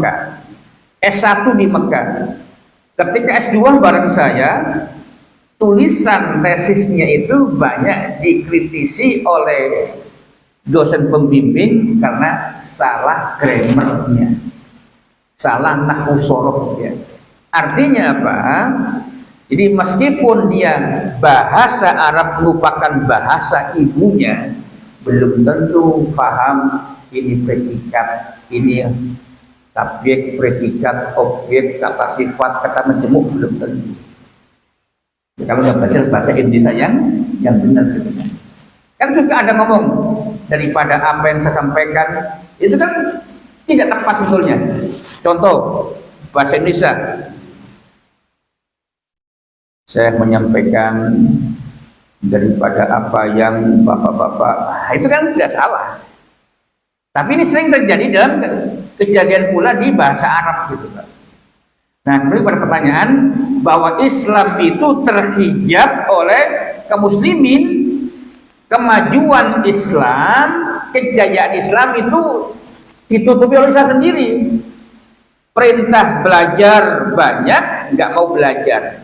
Mekah, S1 di Mekah. Ketika S2 bareng saya, tulisan tesisnya itu banyak dikritisi oleh dosen pembimbing karena salah grammarnya, salah nahwu sorofnya. Artinya apa? Jadi meskipun dia bahasa Arab merupakan bahasa ibunya, belum tentu paham ini predikat, ini subjek, predikat, objek, kata sifat, kata menjemuk, belum tentu. Kalau nggak belajar bahasa Indonesia yang benar gitu. Kan juga ada ngomong, daripada apa yang saya sampaikan itu kan tidak tepat sebetulnya. Contoh bahasa Indonesia, saya menyampaikan daripada apa yang bapak-bapak, itu kan tidak salah. Tapi ini sering terjadi dalam kejadian pula di bahasa Arab gitu kan. Nah, kembali pada pertanyaan bahwa Islam itu terhijab oleh kaum muslimin, kemajuan Islam, kejayaan Islam itu ditutupi oleh Islam sendiri. Perintah belajar banyak, nggak mau belajar.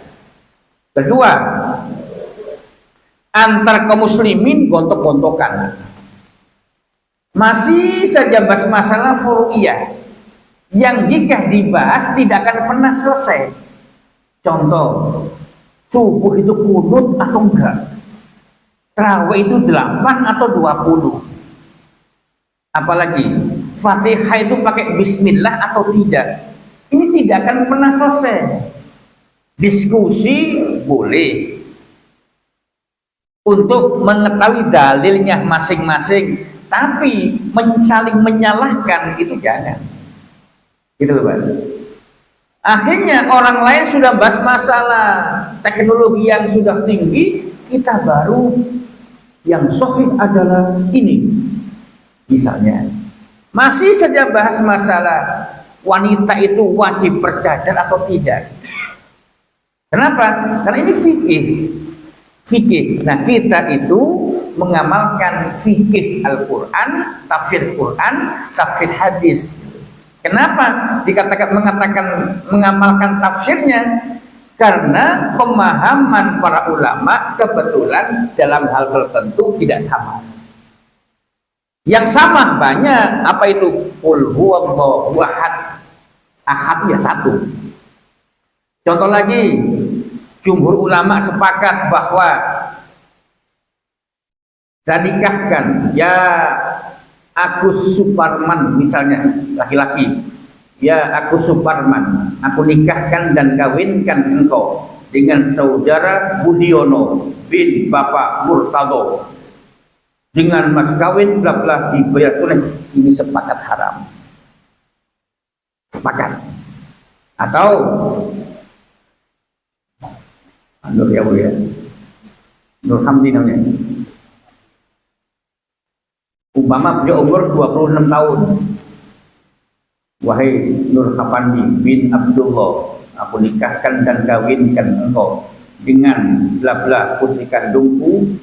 Kedua, antar kaum muslimin gontok-gontokan. Masih saja bahas masalah furu'iyah yang jika dibahas tidak akan pernah selesai. Contoh, subuh itu kunut atau enggak? Tarawih itu 8 atau 20? Apalagi Fatihah itu pakai bismillah atau tidak? Ini tidak akan pernah selesai. Diskusi boleh untuk mengetahui dalilnya masing-masing, tapi saling menyalahkan itu jangan. Gitu loh, Pak. Akhirnya orang lain sudah bahas masalah teknologi yang sudah tinggi, kita baru yang sahih adalah ini. Misalnya, masih saja bahas masalah wanita itu wajib bercadar atau tidak. Kenapa? Karena ini fikih. Nah, kita itu mengamalkan fikih Al-Quran, tafsir Quran, tafsir hadis. Kenapa dikatakan mengamalkan tafsirnya? Karena pemahaman para ulama kebetulan dalam hal tertentu tidak sama. Yang sama banyak, apa itu? Qul huwallahu ahad. Ahad ya satu. Contoh lagi, jumhur ulama sepakat bahwa saya nikahkan ya Agus Suparman, misalnya laki-laki, ya Agus Suparman, aku nikahkan dan kawinkan engkau dengan saudara Budiono bin Bapak Murtado dengan mas kawin bla bla dibayar tunai. Ini sepakat haram. Sepakat. Atau Nur ya Bu ya, Nur Hamdi namanya. Umpama punya umur 26 tahun. Wahai Nur Hafandi bin Abdullah, aku nikahkan dan kawinkan engkau dengan bla bla putri kandungku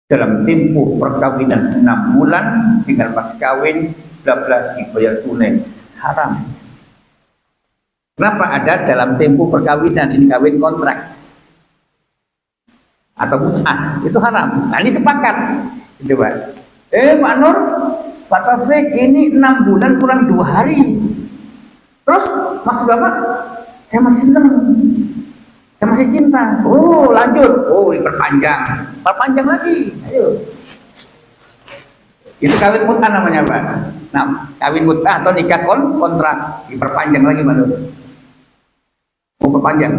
dalam tempoh perkawinan 6 bulan dengan mas kawin bla bla dibayar tunai. Haram. Kenapa ada dalam tempo perkawinan, ini kawin kontrak atau mut'ah, itu haram. Nah, ini sepakat. Gitu, Pak. Pak Nur, Pak Taufik, ini 6 bulan kurang 2 hari. Terus maksud Bapak, saya masih senang, saya masih cinta. Oh, lanjut. Oh, diperpanjang. Perpanjang lagi. Ayo. Itu kawin mut'ah namanya, Pak. Nah, kawin mut'ah atau nikah kontrak diperpanjang lagi, Pak Nur. Mau perpanjang.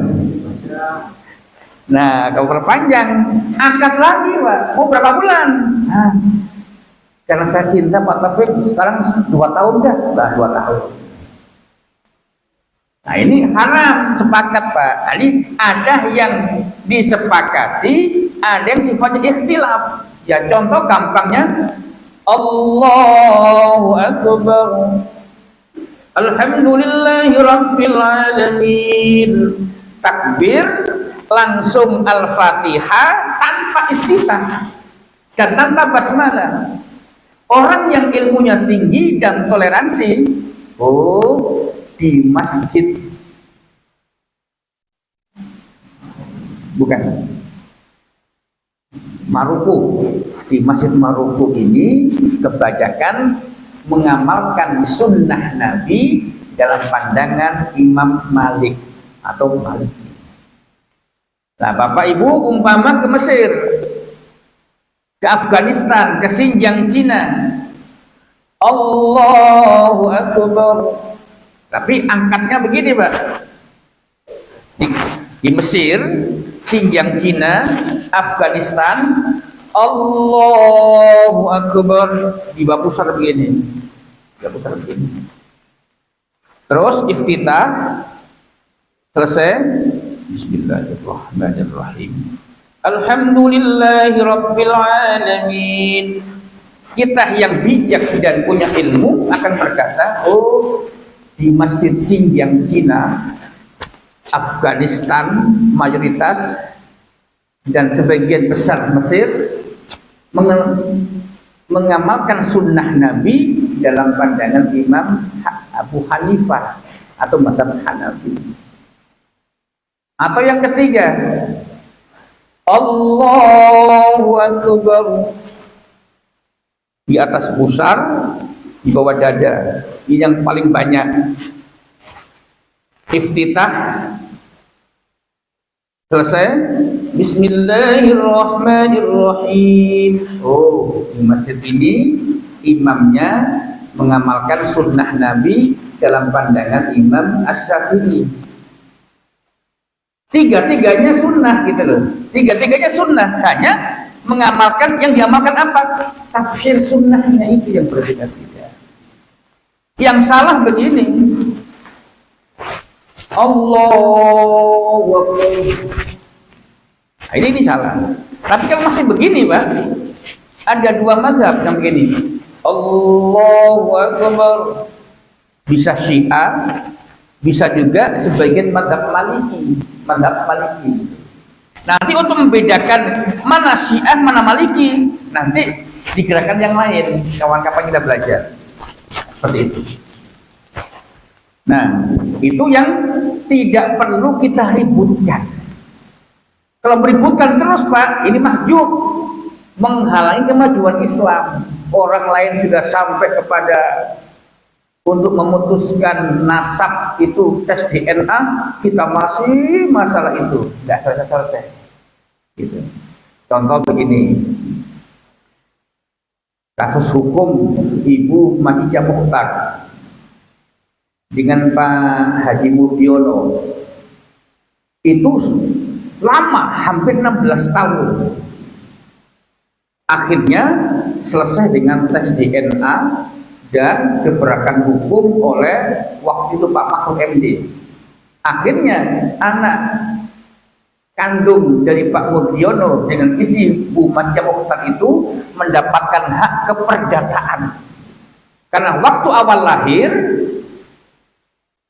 Nah, kalau perpanjang, angkat lagi, Pak. Mau berapa bulan? Nah, karena saya cinta Pak Taufik, sekarang 2 tahun dah. Nah, 2 tahun. Nah, ini haram, sepakat, Pak. Jadi ada yang disepakati, ada yang sifatnya ikhtilaf. Ya, contoh gampangnya, Allahu Akbar. Alhamdulillahi Rabbil Alamin. Takbir langsung Al-Fatihah tanpa iftitah dan tanpa basmalah. Orang yang ilmunya tinggi dan toleransi, oh, di masjid, bukan Maroko. Di Masjid Maroko ini kebanyakan mengamalkan sunnah Nabi dalam pandangan Imam Malik atau Maliki. Nah, Bapak Ibu umpama ke Mesir, ke Afghanistan, ke Xinjiang Cina, Allahu Akbar. Tapi angkatnya begini, Pak. Di Mesir, Xinjiang Cina, Afghanistan, Allahu Akbar, di bawah pusar begini. Di bawah pusar begini. Terus iftitah selesai. Bismillahirrahmanirrahim. Alhamdulillahi rabbil alamin. Kita yang bijak dan punya ilmu akan berkata, oh, di Masjid Xinjiang Cina, Afghanistan mayoritas dan sebagian besar Mesir mengamalkan sunnah Nabi dalam pandangan Imam Abu Hanifah atau mazhab Hanafi. Atau yang ketiga, Allahu Akbar, di atas pusar, di bawah dada. Ini yang paling banyak. Iftitah selesai. Bismillahirrahmanirrahim. Oh, di masjid ini imamnya mengamalkan sunnah Nabi dalam pandangan Imam Asy-Syafi'i. Tiga-tiganya sunnah gitu loh. Tiga-tiganya sunnah, hanya mengamalkan, yang diamalkan apa? Tafsir sunnahnya itu yang berbeda-beda. Yang salah begini, Allahu Akbar. Nah, ini salah. Tapi kalau masih begini, Pak, ada dua mazhab yang begini. Allahu Akbar. Bisa Syiah, bisa juga sebagian mazhab Maliki. Mazhab Maliki. Nanti untuk membedakan mana Syiah, mana Maliki, nanti digerakkan yang lain. Kawan-kawan kita belajar. Seperti itu. Nah, itu yang tidak perlu kita ributkan. Kalau meributkan terus, Pak, ini mahjub, menghalangi kemajuan Islam. Orang lain sudah sampai kepada untuk memutuskan nasab itu tes DNA, kita masih masalah itu, nggak selesai-selesai. Gitu. Contoh begini, kasus hukum Ibu Makica Mukhtar dengan Pak Haji Murdiono itu lama, hampir 16 tahun. Akhirnya selesai dengan tes DNA dan gebrakan hukum oleh waktu itu Pak Mahfud MD. Akhirnya anak kandung dari Pak Murdiono dengan istri Bu Makica Mukhtar itu mendapatkan hak keperdataan. Karena waktu awal lahir,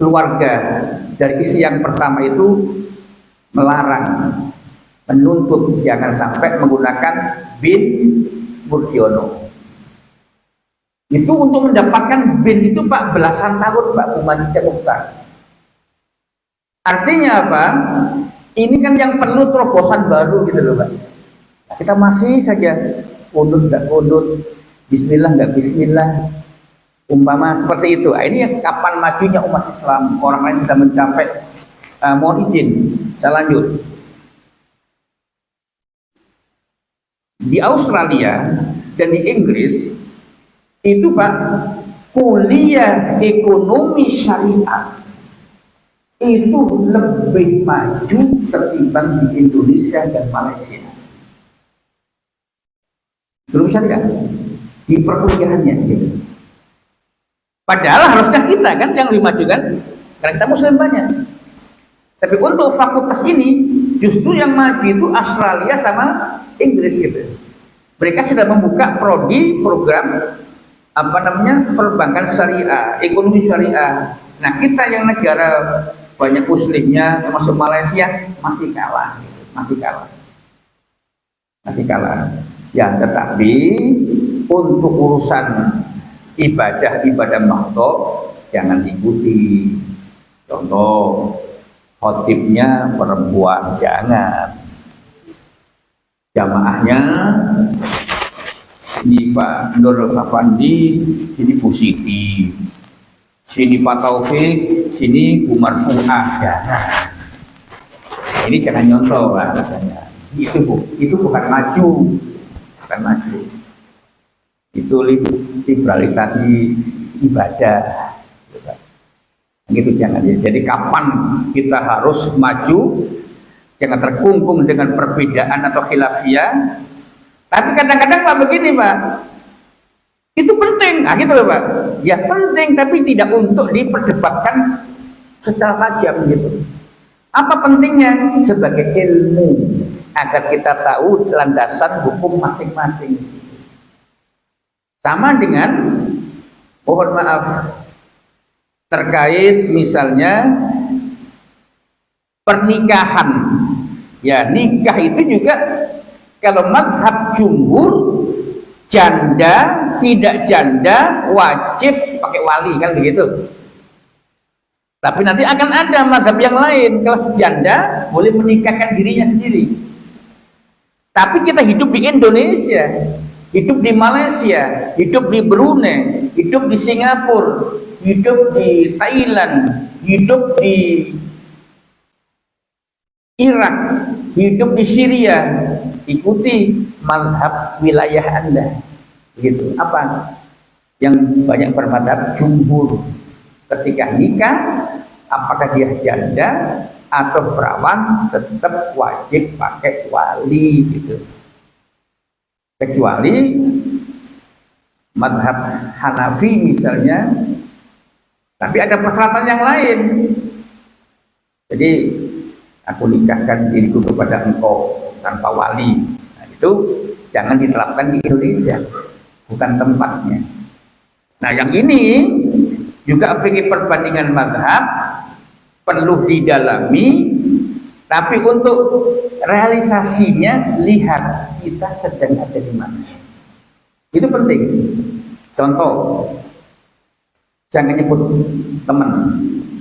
keluarga dari istri yang pertama itu melarang, menuntut jangan sampai menggunakan bin Murdiono. Itu untuk mendapatkan bin itu, Pak, belasan tahun, Pak, Bu Makica Mukhtar. Artinya apa? Ini kan yang perlu terobosan baru gitu loh, Pak. Kita masih saja undur nggak undur, Bismillah nggak Bismillah, umpama seperti itu. Ini yang kapan majunya umat Islam? Orang lain sudah mencapai. Mohon izin, saya lanjut. Di Australia dan di Inggris itu, Pak, kuliah ekonomi syariah itu lebih maju ketimbang di Indonesia dan Malaysia. Ekonomi syariah di perkuliahannya gitu. Padahal harusnya kita kan yang lebih maju kan, karena kita Muslim banyak. Tapi untuk fakultas ini justru yang maju itu Australia sama Inggris gitu. Mereka sudah membuka prodi program perbankan syariah, ekonomi syariah. Nah, kita yang negara banyak muslimnya termasuk Malaysia masih kalah, masih kalah. Ya, tetapi untuk urusan ibadah makhluk jangan ikuti. Contoh, khotibnya perempuan jangan, jamaahnya ini Pak Nur Afandi, sini Bu Siti, sini Pak Taufik, sini Bu Marfuah, jangan. Ini jangan nyontoh Pak, katanya. Itu bukan maju, bukan maju. Itu liberalisasi ibadah. Gitu jangan. Jadi kapan kita harus maju, jangan terkungkung dengan perbedaan atau khilafiyah. Tapi kadang-kadang Pak begini Pak, itu penting, nah gitu loh Pak. Ya penting, tapi tidak untuk diperdebatkan secara tajam gitu. Apa pentingnya? Sebagai ilmu, agar kita tahu landasan hukum masing-masing. Sama dengan, mohon maaf, terkait misalnya pernikahan. Ya, nikah itu juga kalau mazhab jumhur, janda, tidak janda, wajib pakai wali, kan begitu. Tapi nanti akan ada mazhab yang lain, kalau janda boleh menikahkan dirinya sendiri. Tapi kita hidup di Indonesia, hidup di Malaysia, hidup di Brunei, hidup di Singapura, hidup di Thailand, hidup di Irak, hidup di Syria. Ikuti mazhab wilayah Anda. Gitu. Apa? Yang banyak bermadhab jumhur. Ketika nikah, apakah dia janda atau perawan, tetap wajib pakai wali gitu. Kecuali mazhab Hanafi misalnya, tapi ada persyaratan yang lain. Jadi aku nikahkan diriku kepada engkau tanpa wali. Nah, itu jangan diterapkan di Indonesia, bukan tempatnya. Nah, yang ini juga fikih perbandingan mazhab perlu didalami, tapi untuk realisasinya lihat kita sedang ada di mana. Itu penting. Contoh, jangan nyebut teman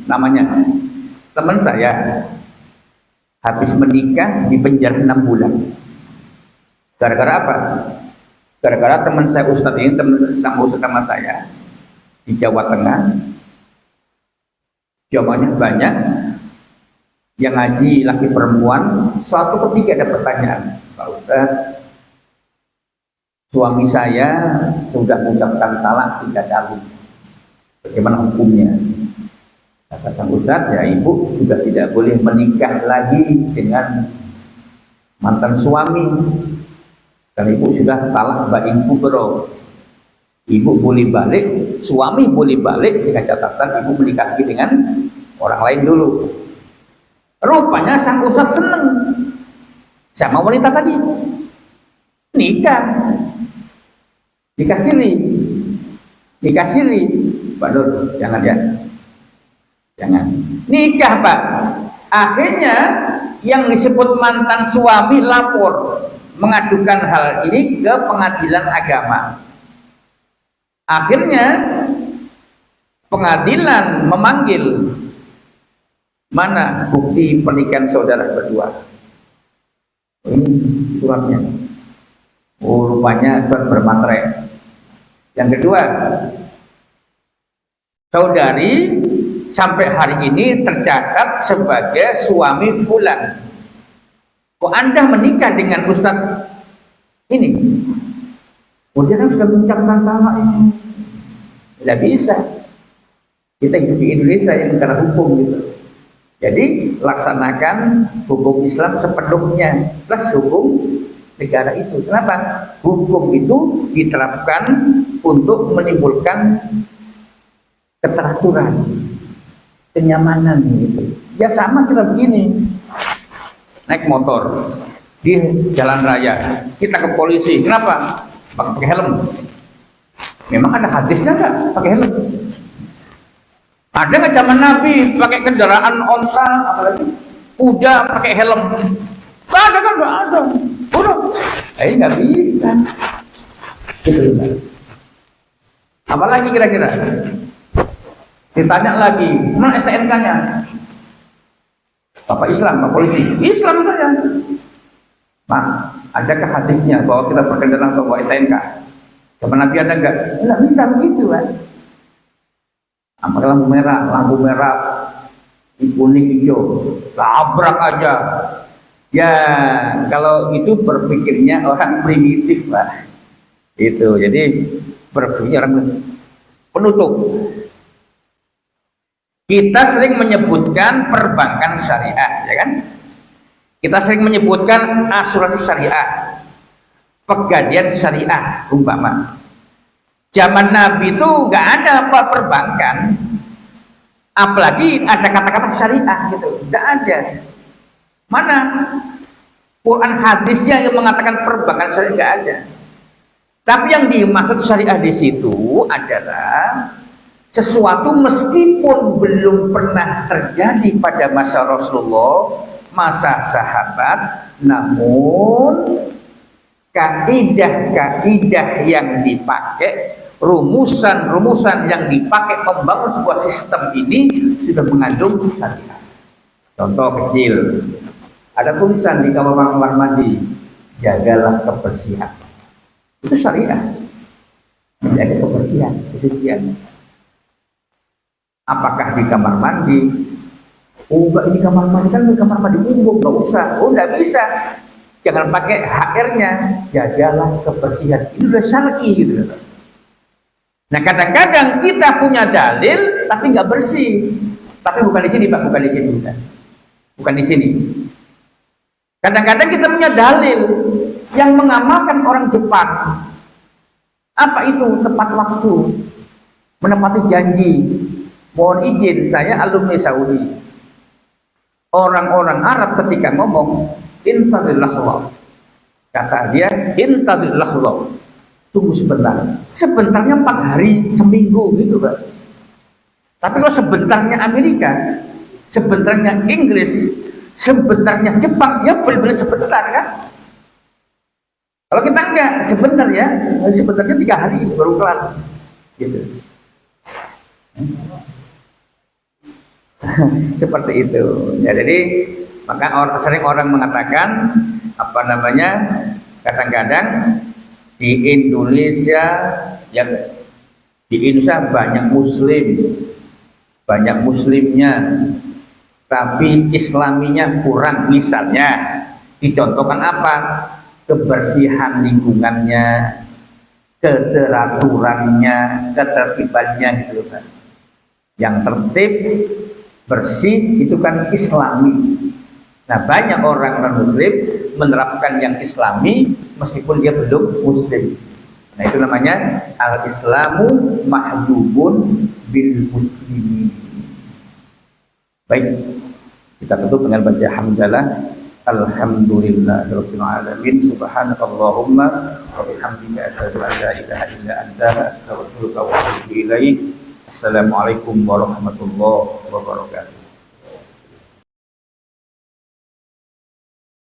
namanya. Teman saya habis menikah di penjara 6 bulan. Gara-gara apa? Gara-gara teman saya Ustadz ini, teman sama saya di Jawa Tengah, jamaahnya banyak, yang ngaji laki perempuan. Suatu ketika ada pertanyaan, Pak Ustadz, suami saya sudah mengucapkan talak 3 kali, bagaimana hukumnya? Kata sang Ustadz, ya ibu sudah tidak boleh menikah lagi dengan mantan suami, karena ibu sudah talak bain kubro. Ibu boleh balik, suami boleh balik dengan catatan ibu menikah lagi dengan orang lain dulu. Rupanya sang Ustadz seneng sama wanita tadi, nikah siri. Pak Nur, jangan ya, jangan nikah Pak. Akhirnya yang disebut mantan suami lapor mengadukan hal ini ke pengadilan agama. Akhirnya pengadilan memanggil, mana bukti pernikahan saudara berdua? Ini suratnya. Oh, rupanya surat bermaterai. Yang kedua, saudari sampai hari ini tercatat sebagai suami fulan. Kok Anda menikah dengan Ustadz ini? Dia kan sudah mengucapkan talak ini. Tidak bisa. Kita hidup di Indonesia yang negara hukum gitu. Jadi laksanakan hukum Islam sepenuhnya plus hukum negara itu. Kenapa? Hukum itu diterapkan untuk menimbulkan keteraturan, kenyamanan gitu. Ya sama kita begini, naik motor di jalan raya, kita ke polisi, kenapa? Pakai helm. Memang ada hadisnya nggak pakai helm? Ada nggak zaman Nabi pakai kendaraan onta, apalagi kuda pakai helm? Nggak ada kan? Nggak ada. Udah, nggak bisa. Gitu. Apalagi kira-kira? Ditanya lagi, mana STNK-nya? Bapak Islam, Pak Polisi. Islam saja. Nah, adakah hadisnya bahwa kita berkendaraan bawa STNK? Zaman Nabi ada enggak? Enggak bisa begitu kan? Apakah lampu merah, kuning, hijau, labrak aja. Ya, kalau itu berpikirnya orang primitif lah. Itu, jadi berpikir orang penutup. Kita sering menyebutkan perbankan syariah, ya kan? Kita sering menyebutkan asuransi syariah, pegadaian syariah, umpama. Zaman Nabi itu nggak ada apa perbankan, apalagi ada kata-kata syariah gitu, nggak ada. Mana Quran hadisnya yang mengatakan perbankan syariah nggak ada. Tapi yang dimaksud syariah di situ adalah sesuatu meskipun belum pernah terjadi pada masa Rasulullah, masa sahabat, namun kaidah-kaidah yang dipakai, rumusan-rumusan yang dipakai membangun sebuah sistem ini sudah mengandung syariah. Contoh kecil, ada tulisan di kamar mandi, jagalah kebersihan. Itu syariah, menjaga kebersihan, kesucian. Apakah di kamar mandi? Oh enggak, ini kamar mandi kan kamar mandi umum, enggak usah. Oh enggak bisa. Jangan pakai HR-nya, jagalah kebersihan. Ini udah syar'i gitu. Nah kadang-kadang kita punya dalil tapi nggak bersih. Tapi bukan di sini Pak, bukan di sini, bukan di sini. Kadang-kadang kita punya dalil yang mengamalkan orang Jepang. Apa itu? Tepat waktu, menepati janji. Mohon izin, saya alumni Saudi. Orang-orang Arab ketika ngomong intadillah, kata dia intadillah, tunggu sebentar. Sebentarnya 4 hari, seminggu gitu Pak. Tapi kalau sebentarnya Amerika, sebentarnya Inggris, sebentarnya Jepang, ya benar-benar sebentar kan? Kalau kita enggak, sebentar ya, sebentarnya 3 hari baru kelar, gitu. Seperti itu. Ya, jadi maka sering orang mengatakan apa namanya? Kadang-kadang di Indonesia ya, di Indonesia banyak muslimnya, tapi islaminya kurang. Misalnya dicontohkan apa? Kebersihan lingkungannya, keteraturannya, ketertibannya gitu kan. Yang tertib, bersih itu kan islami. Nah banyak orang non-muslim menerapkan yang islami meskipun dia belum muslim. Nah itu namanya al-islamu mahjubun bil muslimin. Baik, kita tutup dengan baca hamdalah. Alhamdulillahirabbil alamin. Subhanakallahumma wa bihamdika asyhadu an la ilaha illa anta astaghfiruka wa atubu ilaik. Assalamualaikum warahmatullahi wabarakatuh.